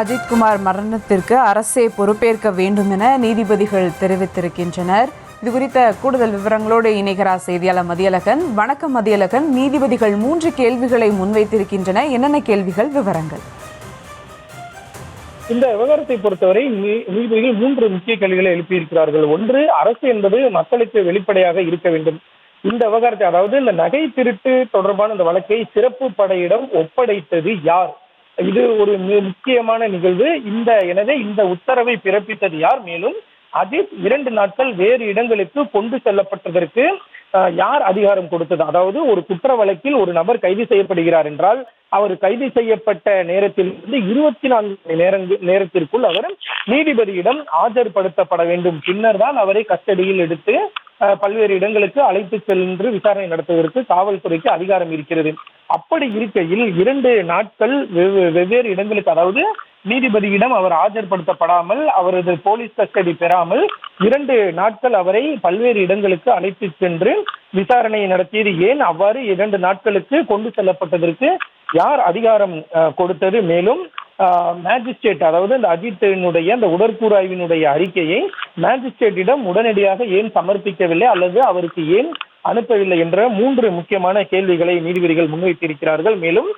அஜித்குமார் மரணத்திற்கு அரசே பொறுப்பேற்க வேண்டும் என நீதிபதிகள் தெரிவித்திருக்கின்றனர். இது குறித்த கூடுதல் விவரங்களோடு இணைகிறார் செய்தியாளர் மதியழகன். வணக்கம் மதியழகன். நீதிபதிகள் 3 கேள்விகளை முன்வைத்திருக்கின்றன. என்னென்ன கேள்விகள், விவரங்கள்? இந்த விவகாரத்தை பொறுத்தவரை நீதிபதிகள் 3 முக்கிய கேள்விகளை எழுப்பியிருக்கிறார்கள். ஒன்று, அரசு என்பது மக்களுக்கு வெளிப்படையாக இருக்க வேண்டும். இந்த விவகாரத்தை, அதாவது இந்த நகை திருட்டு தொடர்பான இந்த வழக்கை சிறப்பு படையிடம் ஒப்படைத்தது யார்? இது ஒரு முக்கியமான நிகழ்வு. எனவே இந்த உத்தரவை பிறப்பித்தது யார்? மேலும் அஜித் 2 நாட்கள் வேறு இடங்களுக்கு கொண்டு செல்லப்பட்டதற்கு யார் அதிகாரம் கொடுத்தது? அதாவது ஒரு குற்ற வழக்கில் ஒரு நபர் கைது செய்யப்படுகிறார் என்றால் அவர் கைது செய்யப்பட்ட நேரத்திலிருந்து 24 நேரத்திற்குள் அவர் நீதிபதியிடம் ஆஜர்படுத்தப்பட வேண்டும். பின்னர் தான் அவரை கஸ்டடியில் எடுத்து பல்வேறு இடங்களுக்கு அழைத்து சென்று விசாரணை நடத்துவதற்கு காவல்துறைக்கு அதிகாரம் இருக்கிறது. அப்படி இருக்கையில் 2 நாட்கள் வெவ்வேறு இடங்களுக்கு, அதாவது நீதிபதியிடம் அவர் ஆஜர்படுத்தப்படாமல், அவரது போலீஸ் கஸ்டடி பெறாமல் 2 நாட்கள் அவரை பல்வேறு இடங்களுக்கு அழைத்து சென்று விசாரணை நடத்தியது ஏன்? அவ்வாறு 2 நாட்களுக்கு கொண்டு செல்லப்பட்டதற்கு யார் அதிகாரம் கொடுத்தது? மேலும் மேஜிஸ்ட்ரேட், அதாவது இந்த அஜித்தினுடைய அந்த உடற்கூறாய்வினுடைய அறிக்கையை மேஜிஸ்ட்ரேட்டிடம் உடனடியாக ஏன் சமர்ப்பிக்கவில்லை அல்லது அவருக்கு ஏன் அனுப்பவில்லை என்ற 3 முக்கியமான கேள்விகளை நீதிபதிகள் முன்வைத்திருக்கிறார்கள். மேலும்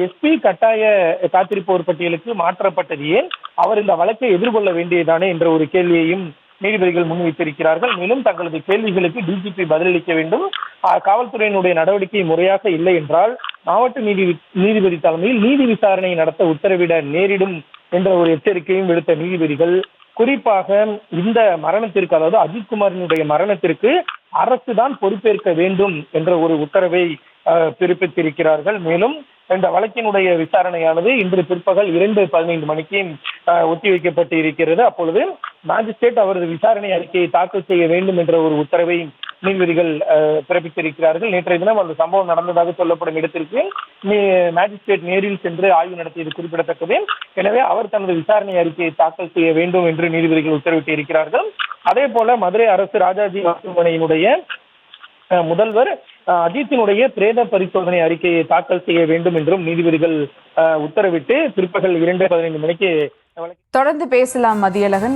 எஸ்பி கட்டாய காத்திருப்போர் பட்டியலுக்கு மாற்றப்பட்டது ஏன்? அவர் இந்த வழக்கை எதிர்கொள்ள வேண்டியதானே என்ற ஒரு கேள்வியையும் நீதிபதிகள் முன்வைத்திருக்கிறார்கள். மேலும் தங்களது கேள்விகளுக்கு டிஜிபி பதிலளிக்க வேண்டும். காவல்துறையினுடைய நடவடிக்கை முறையாக இல்லை என்றால் மாவட்ட நீதிபதி தலைமையில் நீதி விசாரணை நடத்த உத்தரவிட நேரிடும் என்ற ஒரு எச்சரிக்கையும் விடுத்த நீதிபதிகள், குறிப்பாக இந்த மரணத்திற்கு, அதாவது அஜித்குமாரினுடைய மரணத்திற்கு அரசு தான் பொறுப்பேற்க வேண்டும் என்ற ஒரு உத்தரவை பிறப்பித்திருக்கிறார்கள். மேலும் இந்த வழக்கினுடைய விசாரணையானது இன்று பிற்பகல் 2:15 மணிக்கு ஒத்திவைக்கப்பட்டு இருக்கிறது. அப்பொழுது மேஜிஸ்ட்ரேட் அவரது விசாரணை அறிக்கையை தாக்கல் செய்ய வேண்டும் என்ற ஒரு உத்தரவை நீதிபதிகள் பிறப்பித்திருக்கிறார்கள். நேற்றைய தினம் அந்த சம்பவம் நடந்ததாக சொல்லப்படும் இடத்திற்கு மேஜிஸ்ட்ரேட் நேரில் சென்று ஆய்வு நடத்தியது குறிப்பிடத்தக்கது. எனவே அவர் தனது விசாரணை அறிக்கையை தாக்கல் செய்ய வேண்டும் என்று நீதிபதிகள் உத்தரவிட்டு இருக்கிறார்கள். அதே போல மதுரை அரசு ராஜாஜி மருத்துவமனையினுடைய முதல்வர் அஜித்தினுடைய பிரேத பரிசோதனை அறிக்கையை தாக்கல் செய்ய வேண்டும் என்றும் நீதிபதிகள் உத்தரவிட்டு பிற்பகல் 2:15 மணிக்கு தொடர்ந்து பேசலாம் மதியழகன்.